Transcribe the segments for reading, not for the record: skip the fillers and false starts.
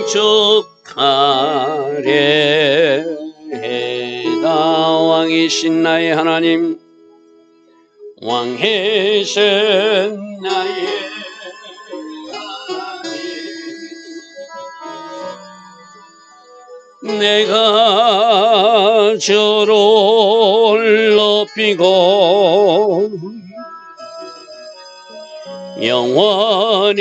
송축하리이다. 왕이신 나의 하나님, 왕이신 나의 내가 주를 높이고 영원히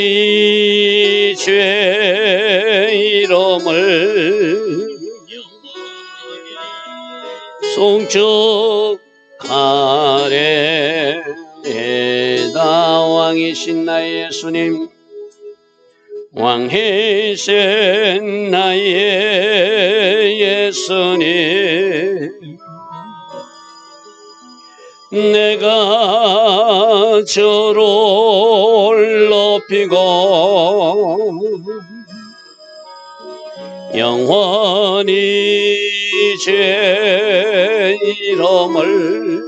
주의 이름을 송축하리이다. 왕이신 나의 예수님, 왕이신 나의 예수님, 내가 주를 높이고 영원히 주의 이름을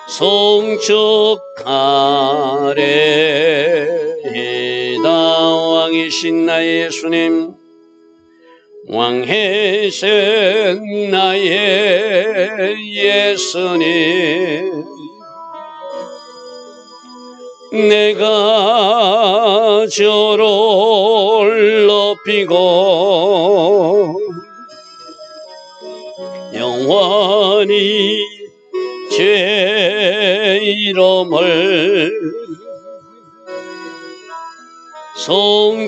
송축하리이다. 왕이신 나의 예수님, 왕이신 나의 예수님, 내가 주를 높이고 영원히 주의 이름을 송축하리이다.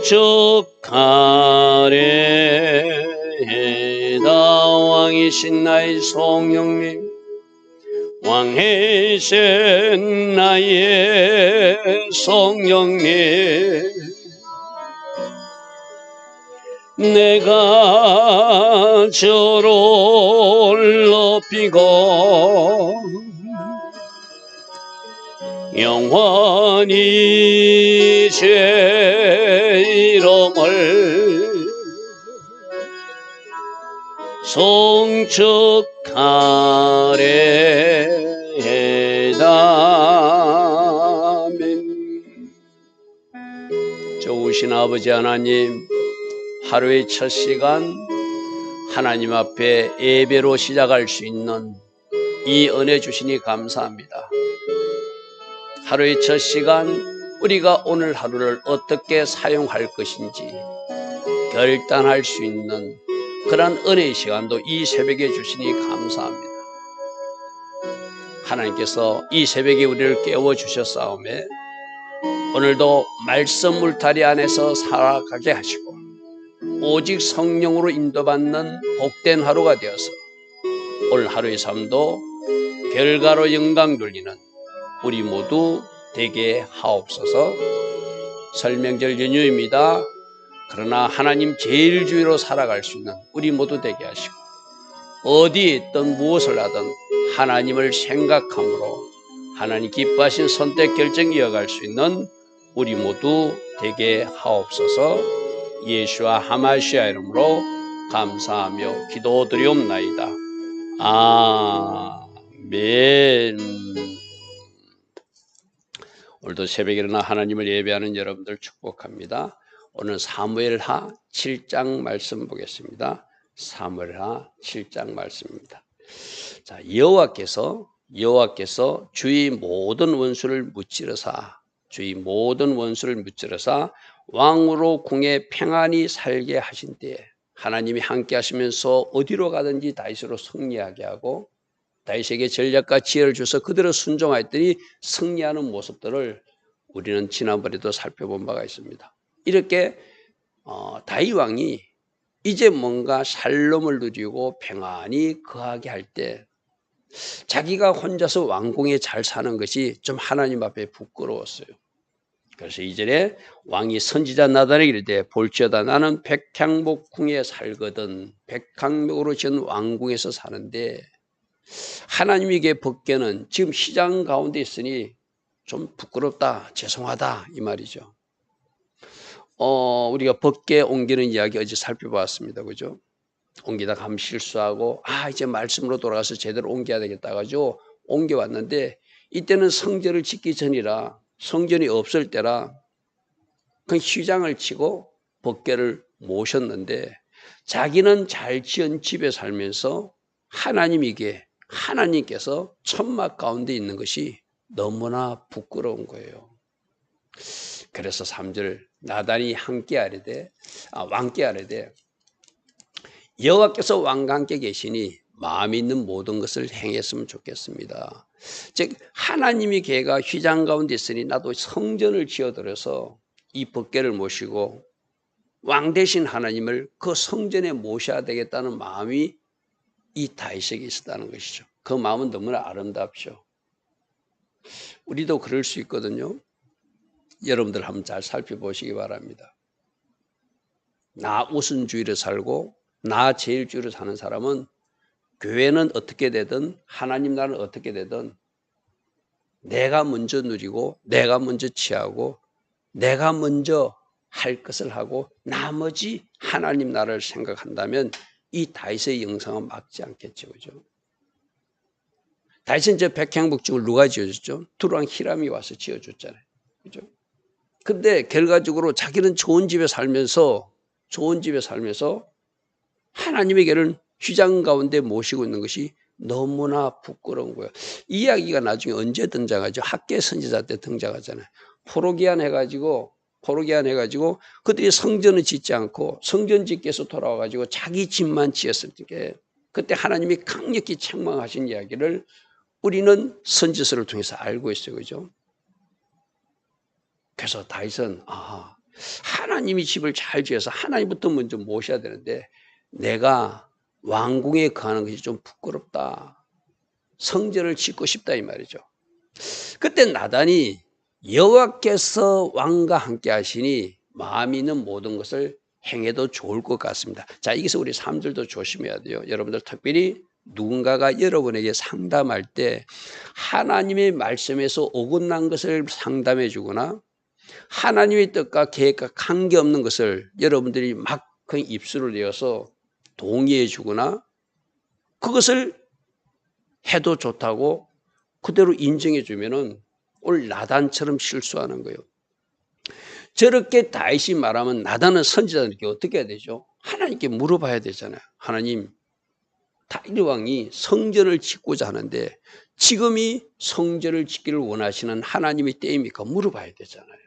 왕이신 나의 성령님, 왕이신 나의 성령님, 내가 주를 높이고 영원히 주의 이름을 송축하리이다. 아멘. 좋으신 아버지 하나님, 하루의 첫 시간 하나님 앞에 예배로 시작할 수 있는 이 은혜 주시니 감사합니다. 하루의 첫 시간 우리가 오늘 하루를 어떻게 사용할 것인지 결단할 수 있는 그런 은혜의 시간도 이 새벽에 주시니 감사합니다. 하나님께서 이 새벽에 우리를 깨워주셨사오매 오늘도 말씀 울타리 안에서 살아가게 하시고 오직 성령으로 인도받는 복된 하루가 되어서 오늘 하루의 삶도 결과로 영광 돌리는 우리 모두 되게 하옵소서. 설명절 연휴입니다. 그러나 하나님 제일 주의로 살아갈 수 있는 우리 모두 되게 하시고 어디에 있든 무엇을 하든 하나님을 생각함으로 하나님 기뻐하신 선택 결정 이어갈 수 있는 우리 모두 되게 하옵소서. 예수와 하마시아 이름으로 감사하며 기도드리옵나이다. 아멘. 오늘도 새벽에 일어나 하나님을 예배하는 여러분들 축복합니다. 오늘 사무엘하 7장 말씀 보겠습니다. 사무엘하 7장 말씀입니다. 자, 여호와께서 주의 모든 원수를 무찌르사 왕으로 궁에 평안히 살게 하신 때에 하나님이 함께 하시면서 어디로 가든지 다윗으로 승리하게 하고 다윗에게 전략과 지혜를 주셔서 그대로 순종하였더니 승리하는 모습들을 우리는 지난번에도 살펴본 바가 있습니다. 이렇게 다윗 왕이 이제 뭔가 샬롬을 누리고 평안히 거하게 할 때 자기가 혼자서 왕궁에 잘 사는 것이 좀 하나님 앞에 부끄러웠어요. 그래서 이전에 왕이 선지자 나단에게 이르되 볼지어다 나는 백향목궁에 살거든. 백향목으로 지은 왕궁에서 사는데 하나님에게 벗겨는 지금 시장 가운데 있으니 좀 부끄럽다, 죄송하다 이 말이죠. 우리가 벗게 옮기는 이야기 어제 살펴봤습니다. 그죠? 옮기다가 하면 실수하고 이제 말씀으로 돌아가서 제대로 옮겨야 되겠다 가지고 옮겨왔는데 이때는 성전을 짓기 전이라 성전이 없을 때라 그 휘장을 치고 법궤를 모셨는데 자기는 잘 지은 집에 살면서 하나님께서 천막 가운데 있는 것이 너무나 부끄러운 거예요. 그래서 3절 나단이 왕께 아뢰되 여호와께서 왕과 함께 계시니 마음에 있는 모든 것을 행했으면 좋겠습니다. 즉 하나님이 걔가 휘장 가운데 있으니 나도 성전을 지어들여서 이 법궤를 모시고 왕 대신 하나님을 그 성전에 모셔야 되겠다는 마음이 이 다윗에게 있었다는 것이죠. 그 마음은 너무나 아름답죠. 우리도 그럴 수 있거든요. 여러분들 한번 잘 살펴보시기 바랍니다. 나 우선주의로 살고 나 제일주의로 사는 사람은 교회는 어떻게 되든 하나님 나라는 어떻게 되든 내가 먼저 누리고 내가 먼저 취하고 내가 먼저 할 것을 하고 나머지 하나님 나라를 생각한다면 이 다윗의 영성은 막지 않겠죠. 그죠? 다윗은 저 백향목중을 누가 지어줬죠? 두루왕 히람이 와서 지어줬잖아요. 그죠? 근데 결과적으로 자기는 좋은 집에 살면서 하나님에게는 휘장 가운데 모시고 있는 것이 너무나 부끄러운 거예요. 이 이야기가 나중에 언제 등장하죠? 학계 선지자 때 등장하잖아요. 포로기한 해가지고 그들이 성전을 짓지 않고 성전 짓기 위해서 돌아와가지고 자기 집만 지었을 때 그때 하나님이 강력히 책망하신 이야기를 우리는 선지서를 통해서 알고 있어요. 그죠? 그래서 다윗은 하나님이 집을 잘 지어서 하나님부터 먼저 모셔야 되는데 내가 왕궁에 거하는 것이 좀 부끄럽다. 성전을 짓고 싶다 이 말이죠. 그때 나단이 여호와께서 왕과 함께 하시니 마음이 있는 모든 것을 행해도 좋을 것 같습니다. 자, 여기서 우리 3절도 조심해야 돼요. 여러분들 특별히 누군가가 여러분에게 상담할 때 하나님의 말씀에서 어긋난 것을 상담해 주거나 하나님의 뜻과 계획과 관계없는 것을 여러분들이 막 입술을 내어서 동의해 주거나 그것을 해도 좋다고 그대로 인정해 주면은 오늘 나단처럼 실수하는 거예요. 저렇게 다윗이 말하면 나단은 선지자들에게 어떻게 해야 되죠? 하나님께 물어봐야 되잖아요. 하나님, 다윗 왕이 성전을 짓고자 하는데 지금이 성전을 짓기를 원하시는 하나님의 때입니까? 물어봐야 되잖아요.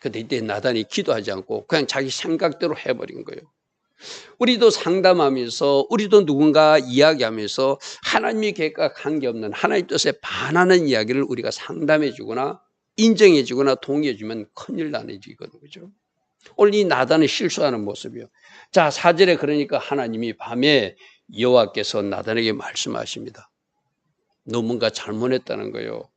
근데 이때 나단이 기도하지 않고 그냥 자기 생각대로 해버린 거예요. 우리도 상담하면서 우리도 누군가 이야기하면서 하나님의 계획과 관계없는 하나님의 뜻에 반하는 이야기를 우리가 상담해 주거나 인정해 주거나 동의해 주면 큰일 나는 일이거든요. 그죠? 오늘 이 나단이 실수하는 모습이요. 자, 4절에 그러니까 하나님이 밤에 여호와께서 나단에게 말씀하십니다. 너 뭔가 잘못했다는 거예요.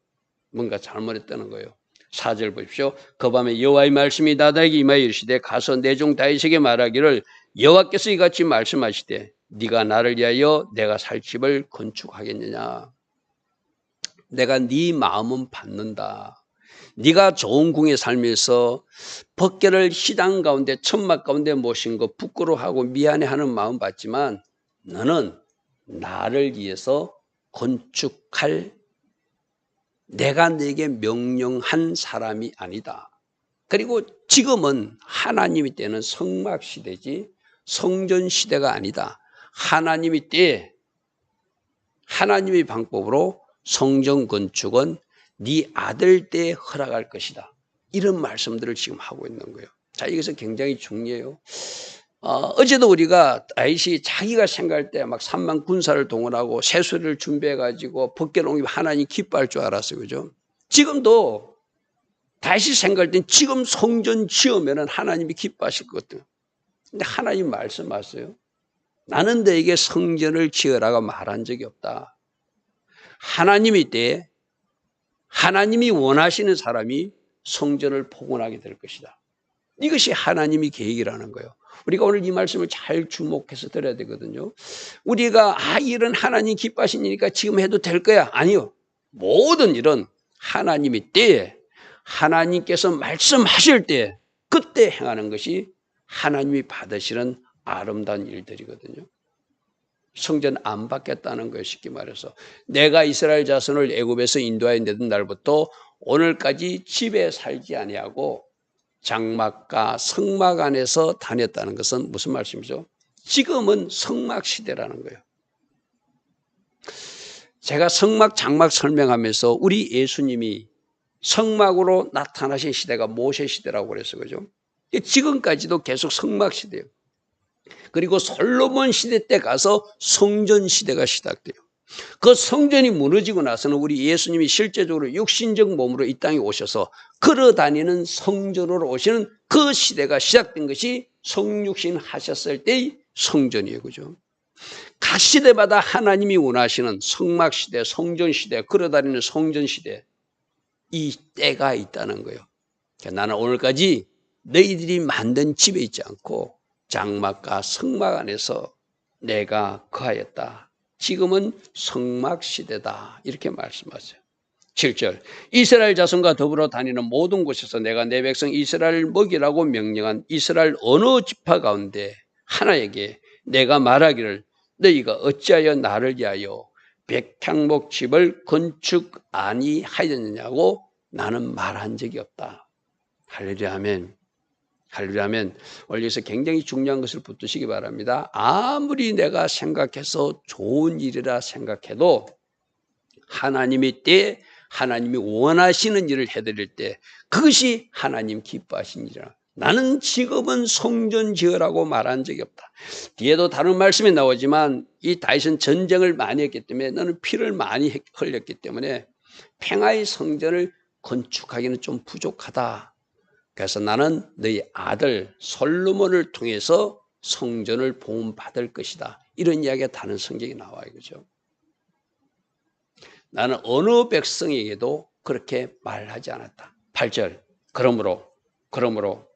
4절 보십시오. 그 밤에 여호와의 말씀이 나단에게 임하여 이르시되 가서 내 종 다윗에게 말하기를 여호와께서 이같이 말씀하시되 네가 나를 위하여 내가 살 집을 건축하겠느냐. 내가 네 마음은 받는다. 네가 좋은 궁에 살면서 법궤를 휘장 가운데 천막 가운데 모신 거 부끄러워하고 미안해하는 마음 받지만 너는 나를 위해서 건축할 내가 네게 명령한 사람이 아니다. 그리고 지금은 하나님이 때는 성막 시대지 성전 시대가 아니다. 하나님이 때에 하나님의 방법으로 성전 건축은 네 아들 때에 허락할 것이다. 이런 말씀들을 지금 하고 있는 거예요. 자, 여기서 굉장히 중요해요. 어제도 우리가 다윗이 자기가 생각할 때 막 3만 군사를 동원하고 세수를 준비해가지고 법궤를 하나님 기뻐할 줄 알았어요. 그죠? 지금도 다윗이 생각할 땐 지금 성전 지으면 하나님이 기뻐하실 것 같아요. 근데 하나님 말씀하세요. 나는 너에게 성전을 지으라고 말한 적이 없다. 하나님이 때 하나님이 원하시는 사람이 성전을 복원하게 될 것이다. 이것이 하나님의 계획이라는 거예요. 우리가 오늘 이 말씀을 잘 주목해서 들어야 되거든요. 우리가 이런 하나님 기뻐하신 일이니까 지금 해도 될 거야. 아니요. 모든 일은 하나님의 때에 하나님께서 말씀하실 때 그때 행하는 것이 하나님이 받으시는 아름다운 일들이거든요. 성전 안 받겠다는 거예요. 쉽게 말해서 내가 이스라엘 자손을 애굽에서 인도하여 내던 날부터 오늘까지 집에 살지 아니하고 장막과 성막 안에서 다녔다는 것은 무슨 말씀이죠? 지금은 성막 시대라는 거예요. 제가 성막, 장막 설명하면서 우리 예수님이 성막으로 나타나신 시대가 모세 시대라고 그랬어요. 그죠? 지금까지도 계속 성막 시대예요. 그리고 솔로몬 시대 때 가서 성전 시대가 시작돼요. 그 성전이 무너지고 나서는 우리 예수님이 실제적으로 육신적 몸으로 이 땅에 오셔서 걸어다니는 성전으로 오시는 그 시대가 시작된 것이 성육신 하셨을 때의 성전이에요. 그죠? 각 시대마다 하나님이 원하시는 성막 시대, 성전 시대, 걸어다니는 성전 시대, 이 때가 있다는 거예요. 나는 오늘까지 너희들이 만든 집에 있지 않고 장막과 성막 안에서 내가 거하였다. 지금은 성막 시대다. 이렇게 말씀하세요. 7절 이스라엘 자손과 더불어 다니는 모든 곳에서 내가 내 백성 이스라엘을 먹이라고 명령한 이스라엘 어느 지파 가운데 하나에게 내가 말하기를 너희가 어찌하여 나를 위하여 백향목 집을 건축 아니하였느냐고 나는 말한 적이 없다. 할렐루야 아멘. 할렐루야 아멘. 오늘 여기서 굉장히 중요한 것을 붙드시기 바랍니다. 아무리 내가 생각해서 좋은 일이라 생각해도 하나님의 때에 하나님이 원하시는 일을 해드릴 때 그것이 하나님 기뻐하신 일이라. 나는 지금은 성전 지으라고 말한 적이 없다. 뒤에도 다른 말씀이 나오지만 이 다윗은 전쟁을 많이 했기 때문에 너는 피를 많이 흘렸기 때문에 평화의 성전을 건축하기는 좀 부족하다. 그래서 나는 너희 아들 솔로몬을 통해서 성전을 보험받을 것이다. 이런 이야기가 다른 성경에 나와요. 그죠? 나는 어느 백성에게도 그렇게 말하지 않았다. 8절 그러므로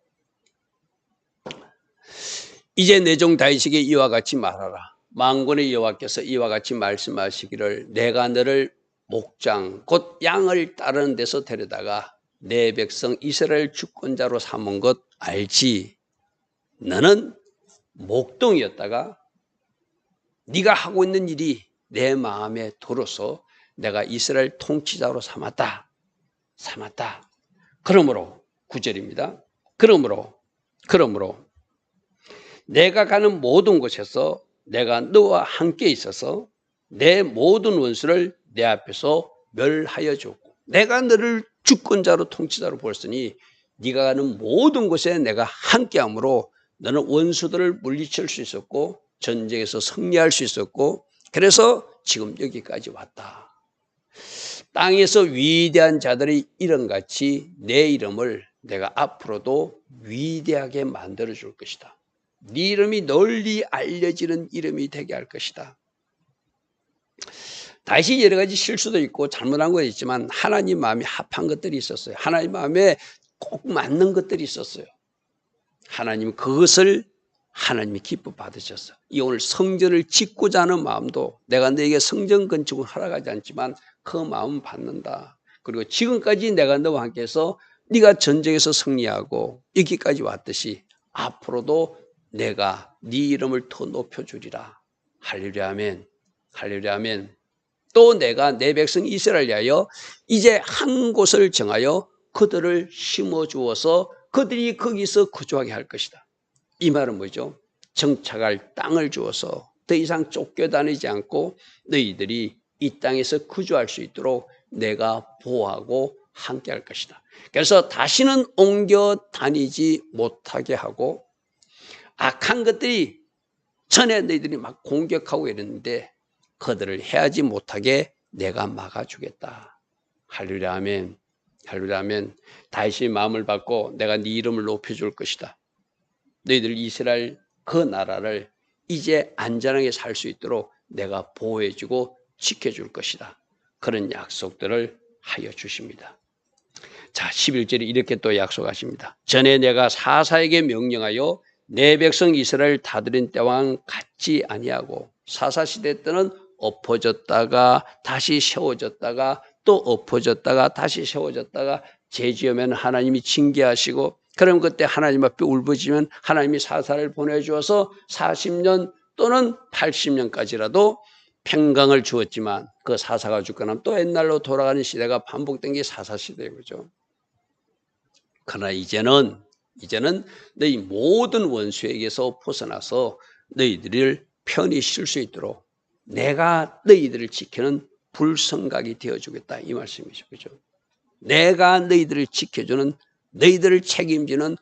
이제 내 종 다윗에게 이와 같이 말하라. 만군의 여호와께서 이와 같이 말씀하시기를 내가 너를 목장 곧 양을 따르는 데서 데려다가 내 백성 이스라엘 주권자로 삼은 것 알지. 너는 목동이었다가 네가 하고 있는 일이 내 마음에 들어서 내가 이스라엘 통치자로 삼았다. 그러므로 9절입니다. 그러므로 내가 가는 모든 곳에서 내가 너와 함께 있어서 내 모든 원수를 내 앞에서 멸하여 줬고 내가 너를 주권자로 통치자로 보았으니 네가 가는 모든 곳에 내가 함께함으로 너는 원수들을 물리칠 수 있었고 전쟁에서 승리할 수 있었고 그래서 지금 여기까지 왔다. 땅에서 위대한 자들의 이름같이 내 이름을 내가 앞으로도 위대하게 만들어 줄 것이다. 네 이름이 널리 알려지는 이름이 되게 할 것이다. 다시 여러 가지 실수도 있고 잘못한 것도 있지만 하나님 마음에 합한 것들이 있었어요. 하나님 마음에 꼭 맞는 것들이 있었어요. 하나님 그것을 하나님이 기뻐 받으셨어. 이 오늘 성전을 짓고자 하는 마음도 내가 너에게 성전 건축을 하라고 하지 않지만 그 마음은 받는다. 그리고 지금까지 내가 너와 함께해서 네가 전쟁에서 승리하고 여기까지 왔듯이 앞으로도 내가 네 이름을 더 높여주리라. 할렐루야 아멘. 할렐루야 아멘. 또 내가 내 백성 이스라엘 위하여 이제 한 곳을 정하여 그들을 심어주어서 그들이 거기서 거주하게 할 것이다. 이 말은 뭐죠? 정착할 땅을 주어서 더 이상 쫓겨다니지 않고 너희들이 이 땅에서 거주할 수 있도록 내가 보호하고 함께 할 것이다. 그래서 다시는 옮겨 다니지 못하게 하고 악한 것들이 전에 너희들이 막 공격하고 이랬는데 그들을 해하지 못하게 내가 막아주겠다. 할렐루야 아멘. 할렐루야 아멘. 다윗의 마음을 받고 내가 네 이름을 높여줄 것이다. 너희들 이스라엘 그 나라를 이제 안전하게 살 수 있도록 내가 보호해주고 지켜줄 것이다. 그런 약속들을 하여 주십니다. 자, 11절에 이렇게 또 약속하십니다. 전에 내가 사사에게 명령하여 내 백성 이스라엘 다스린 때와는 같지 아니하고 사사시대 때는 엎어졌다가 다시 세워졌다가 또 엎어졌다가 다시 세워졌다가 죄지으면 하나님이 징계하시고 그럼 그때 하나님 앞에 울부짖으면 하나님이 사사를 보내주어서 40년 또는 80년까지라도 평강을 주었지만 그 사사가 죽고 나면 또 옛날로 돌아가는 시대가 반복된 게 사사시대인 거죠. 그러나 이제는 이제는 너희 모든 원수에게서 벗어나서 너희들을 편히 쉴 수 있도록 내가 너희들을 지키는 불성각이 되어주겠다 이 말씀이죠. 그죠? 내가 너희들을 지켜주는 너희들을 책임지는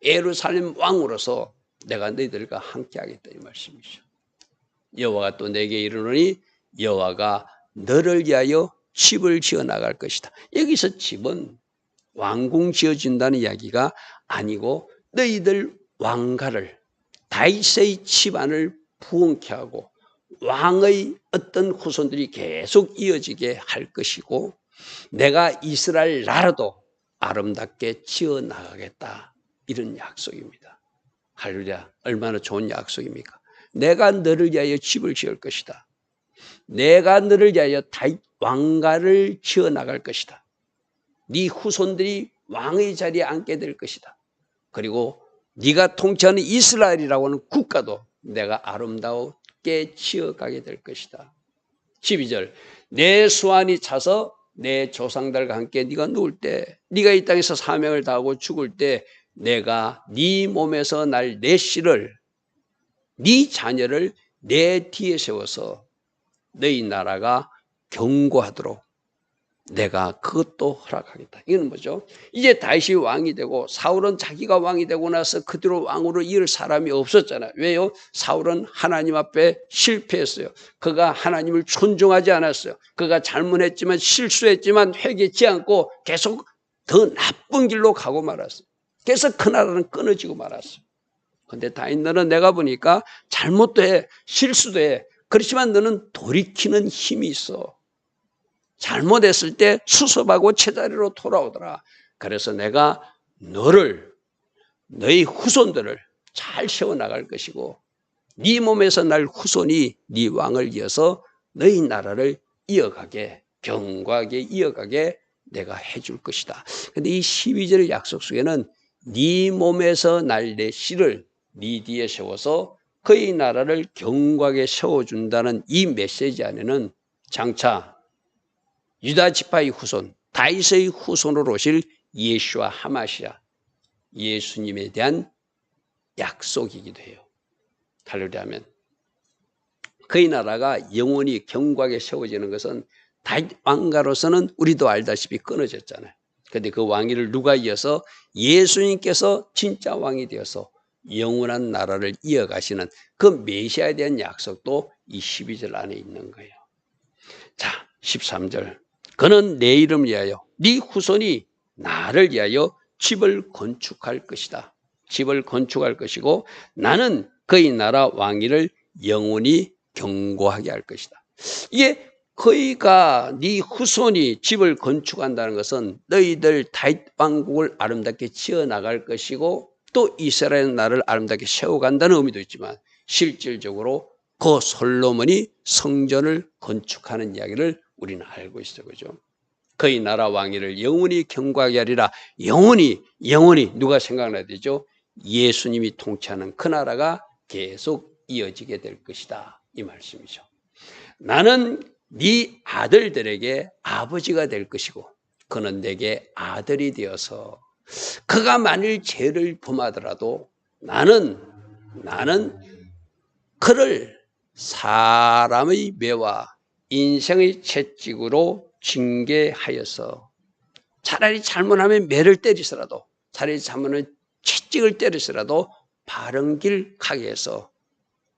예루살렘 왕으로서 내가 너희들과 함께하겠다 이 말씀이죠. 여호와가 또 내게 이르노니 여호와가 너를 위하여 집을 지어 나갈 것이다. 여기서 집은 왕궁 지어준다는 이야기가 아니고 너희들 왕가를 다윗의 집안을 부흥케 하고 왕의 어떤 후손들이 계속 이어지게 할 것이고 내가 이스라엘 나라도 아름답게 지어 나가겠다 이런 약속입니다. 할렐루야. 얼마나 좋은 약속입니까? 내가 너를 위하여 집을 지을 것이다. 내가 너를 위하여 다윗 왕가를 지어 나갈 것이다. 네 후손들이 왕의 자리에 앉게 될 것이다. 그리고 네가 통치하는 이스라엘이라고 하는 국가도 내가 아름답게 지어가게 될 것이다. 12절 내 수완이 차서 내 조상들과 함께 네가 누울 때 네가 이 땅에서 사명을 다하고 죽을 때 내가 네 몸에서 날 내 씨를 네 자녀를 내 뒤에 세워서 너희 나라가 견고하도록 내가 그것도 허락하겠다. 이건 뭐죠? 이제 다윗이 왕이 되고 사울은 자기가 왕이 되고 나서 그대로 왕으로 이을 사람이 없었잖아요. 왜요? 사울은 하나님 앞에 실패했어요. 그가 하나님을 존중하지 않았어요. 그가 잘못했지만 실수했지만 회개치 않고 계속 더 나쁜 길로 가고 말았어요. 그래서 그 나라는 끊어지고 말았어요. 근데 다윗 너는 내가 보니까 잘못도 해, 실수도 해. 그렇지만 너는 돌이키는 힘이 있어. 잘못했을 때 수습하고 제자리로 돌아오더라. 그래서 내가 너희 후손들을 잘 세워나갈 것이고 네 몸에서 날 후손이 네 왕을 이어서 너희 나라를 이어가게 견고하게 이어가게 내가 해줄 것이다. 근데 이 12절 약속 속에는 네 몸에서 날 내 씨를 네 뒤에 세워서 그의 나라를 견고하게 세워준다는 이 메시지 안에는 장차 유다 지파의 후손, 다윗의 후손으로 오실 예수와 하마시아, 예수님에 대한 약속이기도 해요. 할렐루야 하면 그의 나라가 영원히 견고하게 세워지는 것은 다윗 왕가로서는 우리도 알다시피 끊어졌잖아요. 그런데 그 왕위를 누가 이어서 예수님께서 진짜 왕이 되어서 영원한 나라를 이어가시는 그 메시아에 대한 약속도 이 12절 안에 있는 거예요. 자, 13절. 그는 내 이름을 위하여 네 후손이 나를 위하여 집을 건축할 것이다. 집을 건축할 것이고 나는 그의 나라 왕위를 영원히 견고하게 할 것이다. 이게 그이가 네 후손이 집을 건축한다는 것은 너희들 다윗 왕국을 아름답게 지어 나갈 것이고 또 이스라엘 나라를 아름답게 세워간다는 의미도 있지만 실질적으로 그 솔로몬이 성전을 건축하는 이야기를 우리는 알고 있어요. 그죠? 그의 나라 왕위를 영원히 견고하게 하리라. 영원히 누가 생각나야 되죠? 예수님이 통치하는 그 나라가 계속 이어지게 될 것이다. 이 말씀이죠. 나는 네 아들들에게 아버지가 될 것이고 그는 내게 아들이 되어서 그가 만일 죄를 범하더라도 나는 그를 사람의 매와 인생의 채찍으로 징계하여서 차라리 잘못하면 매를 때리더라도 차라리 잘못하면 채찍을 때리더라도 바른 길 가게 해서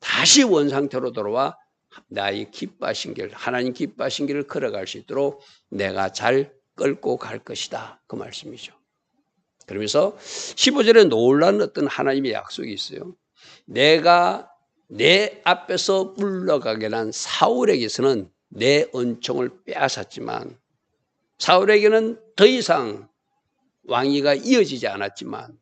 다시 원상태로 돌아와 나의 기뻐하신 길, 하나님 기뻐하신 길을 걸어갈 수 있도록 내가 잘 끌고 갈 것이다. 그 말씀이죠. 그러면서 15절에 놀라운 어떤 하나님의 약속이 있어요. 내가 내 앞에서 물러가게 한 사울에게서는 내 은총을 빼앗았지만 사울에게는 더 이상 왕위가 이어지지 않았지만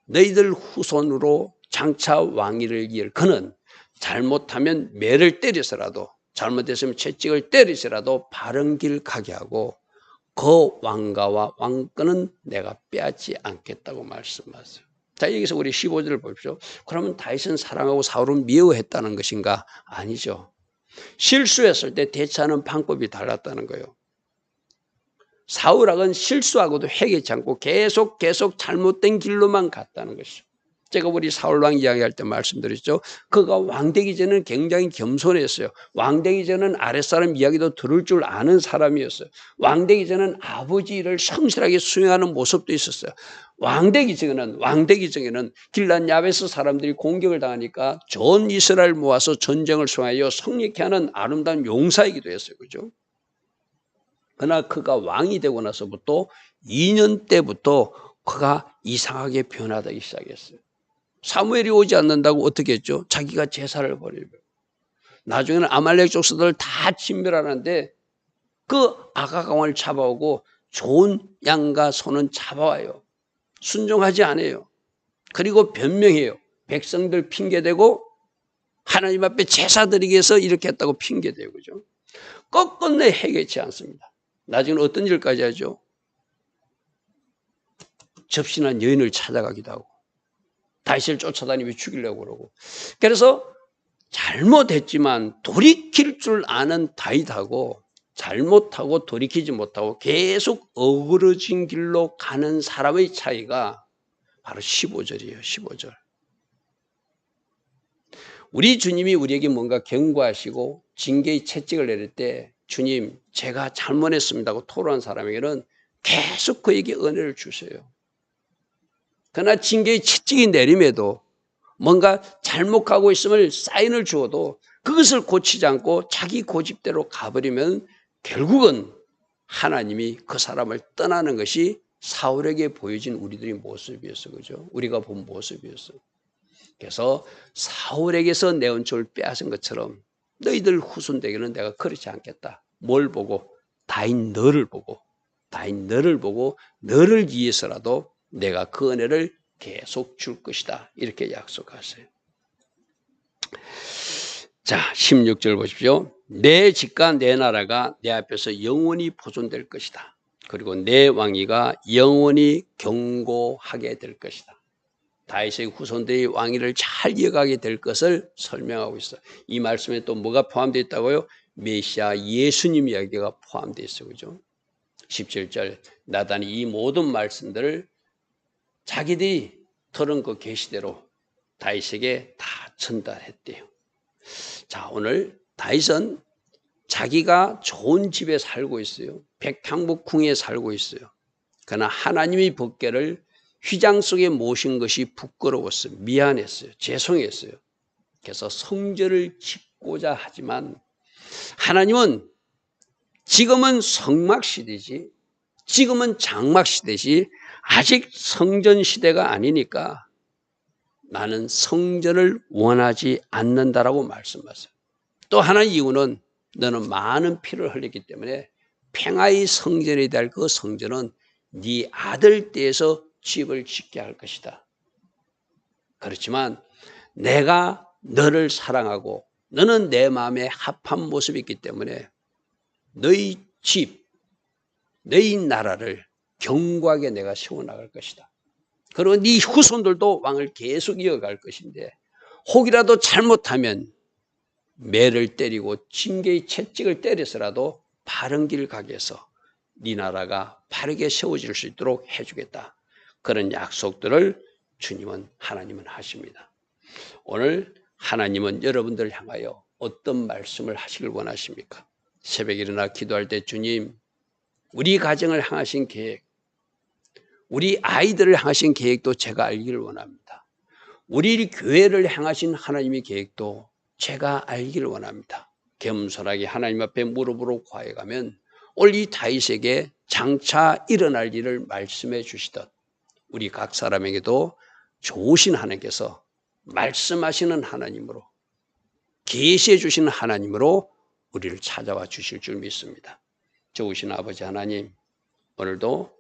너희들 후손으로 장차 왕위를 이을 그는 잘못하면 매를 때리서라도 잘못했으면 채찍을 때리서라도 바른 길 가게 하고 그 왕가와 왕권은 내가 빼앗지 않겠다고 말씀하세요. 자, 여기서 우리 15절을 보십시오. 그러면 다윗은 사랑하고 사울은 미워했다는 것인가? 아니죠. 실수했을 때 대처하는 방법이 달랐다는 거예요. 사울왕은 실수하고도 회개치 않고 계속 잘못된 길로만 갔다는 것이죠. 제가 우리 사울왕 이야기할 때 말씀드렸죠. 그가 왕되기 전에는 굉장히 겸손했어요. 왕되기 전에는 아랫사람 이야기도 들을 줄 아는 사람이었어요. 왕되기 전에는 아버지 일을 성실하게 수행하는 모습도 있었어요. 왕되기 전에는 길랏 야베스 사람들이 공격을 당하니까 전 이스라엘 모아서 전쟁을 수행하여 성리케 하는 아름다운 용사이기도 했어요. 그죠? 그러나 그가 왕이 되고 나서부터 2년 때부터 그가 이상하게 변화되기 시작했어요. 사무엘이 오지 않는다고 어떻게 했죠? 자기가 제사를 버리고 나중에는 아말렉 족속들을 다 진멸하는데 그 아가강을 잡아오고 좋은 양과 소는 잡아와요. 순종하지 않아요. 그리고 변명해요. 백성들 핑계대고 하나님 앞에 제사 드리기 위해서 이렇게 했다고 핑계대요. 그죠? 끝끝내 해결치 않습니다. 나중에는 어떤 일까지 하죠? 접신한 여인을 찾아가기도 하고 다윗을 쫓아다니며 죽이려고 그러고. 그래서 잘못했지만 돌이킬 줄 아는 다윗하고 잘못하고 돌이키지 못하고 계속 어그러진 길로 가는 사람의 차이가 바로 15절이에요. 15절. 우리 주님이 우리에게 뭔가 경고하시고 징계의 채찍을 내릴 때 주님 제가 잘못했습니다고 토로한 사람에게는 계속 그에게 은혜를 주세요. 그러나 징계의 채찍이 내림에도 뭔가 잘못하고 있음을 사인을 주어도 그것을 고치지 않고 자기 고집대로 가버리면 결국은 하나님이 그 사람을 떠나는 것이 사울에게 보여진 우리들의 모습이었어요. 그죠? 우리가 본 모습이었어요. 그래서 사울에게서 내 은총을 빼앗은 것처럼 너희들 후손에게는 내가 그렇지 않겠다. 뭘 보고? 다윗 너를 보고 너를 위해서라도 내가 그 은혜를 계속 줄 것이다. 이렇게 약속하세요. 자, 16절 보십시오. 내 집과 내 나라가 내 앞에서 영원히 보존될 것이다. 그리고 내 왕위가 영원히 견고하게 될 것이다. 다윗의 후손들이 왕위를 잘 이어가게 될 것을 설명하고 있어요. 이 말씀에 또 뭐가 포함되어 있다고요? 메시아 예수님 이야기가 포함되어 있어요. 그죠? 17절 나단이 이 모든 말씀들을 자기들이 들은 그 계시대로 다윗에게 다 전달했대요. 자, 오늘 다윗은 자기가 좋은 집에 살고 있어요. 백향목궁에 살고 있어요. 그러나 하나님의 법궤를 휘장 속에 모신 것이 부끄러웠어요. 미안했어요. 죄송했어요. 그래서 성전을 짓고자 하지만 하나님은 지금은 성막시대지, 지금은 장막시대지 아직 성전시대가 아니니까 나는 성전을 원하지 않는다라고 말씀하세요. 또 하나의 이유는 너는 많은 피를 흘렸기 때문에 평화의 성전이 될 그 성전은 네 아들 떼에서 집을 짓게 할 것이다. 그렇지만 내가 너를 사랑하고 너는 내 마음에 합한 모습이 있기 때문에 너희 집, 너희 나라를 견고하게 내가 세워나갈 것이다. 그리고 네 후손들도 왕을 계속 이어갈 것인데 혹이라도 잘못하면 매를 때리고 징계의 채찍을 때려서라도 바른 길 가게 해서 네 나라가 바르게 세워질 수 있도록 해주겠다. 그런 약속들을 주님은 하나님은 하십니다. 오늘 하나님은 여러분들을 향하여 어떤 말씀을 하시길 원하십니까? 새벽에 일어나 기도할 때 주님 우리 가정을 향하신 계획, 우리 아이들을 향하신 계획도 제가 알기를 원합니다. 우리 교회를 향하신 하나님의 계획도 제가 알기를 원합니다. 겸손하게 하나님 앞에 무릎으로 구하여가면 오늘 이 다윗에게 장차 일어날 일을 말씀해 주시듯 우리 각 사람에게도 좋으신 하나님께서 말씀하시는 하나님으로 계시해 주시는 하나님으로 우리를 찾아와 주실 줄 믿습니다. 좋으신 아버지 하나님, 오늘도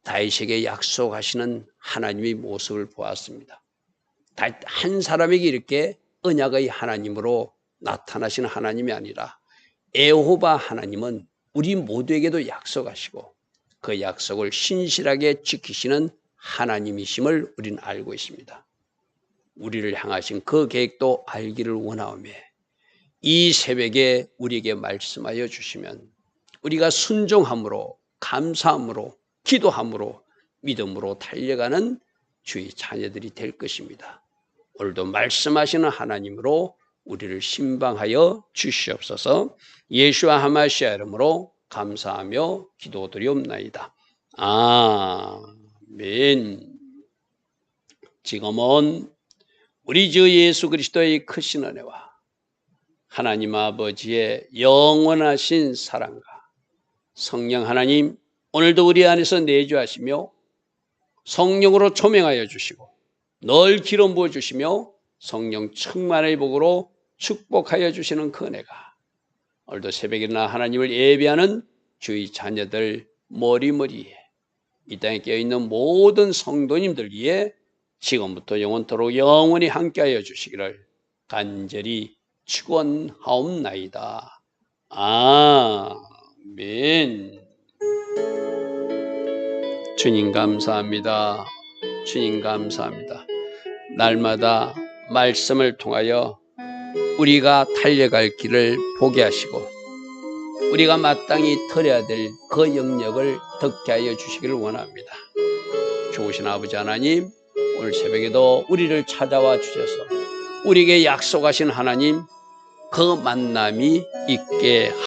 다윗에게 약속하시는 하나님의 모습을 보았습니다. 다윗 한 사람에게 이렇게 언약의 하나님으로 나타나시는 하나님이 아니라 여호와 하나님은 우리 모두에게도 약속하시고 그 약속을 신실하게 지키시는 하나님이심을 우리는 알고 있습니다. 우리를 향하신 그 계획도 알기를 원하오며 이 새벽에 우리에게 말씀하여 주시면 우리가 순종함으로 감사함으로, 기도함으로, 믿음으로 달려가는 주의 자녀들이 될 것입니다. 오늘도 말씀하시는 하나님으로 우리를 신방하여 주시옵소서. 예수와 하마시아 이름으로 감사하며 기도드리옵나이다. 아멘. 지금은 우리 주 예수 그리스도의 크신 은혜와 하나님 아버지의 영원하신 사랑과 성령 하나님 오늘도 우리 안에서 내주하시며 성령으로 조명하여 주시고 늘 기름 부어 주시며 성령 충만의 복으로 축복하여 주시는 그 은혜가 오늘도 새벽이나 하나님을 예배하는 주의 자녀들 머리머리에 이 땅에 깨어있는 모든 성도님들 위해 지금부터 영원토록 영원히 함께하여 주시기를 간절히 축원하옵나이다. 아멘. 주님 감사합니다. 주님 감사합니다. 날마다 말씀을 통하여 우리가 달려갈 길을 보게 하시고 우리가 마땅히 들어야 될 그 영역을 듣게 하여 주시기를 원합니다. 좋으신 아버지 하나님, 오늘 새벽에도 우리를 찾아와 주셔서 우리에게 약속하신 하나님 그 만남이 있게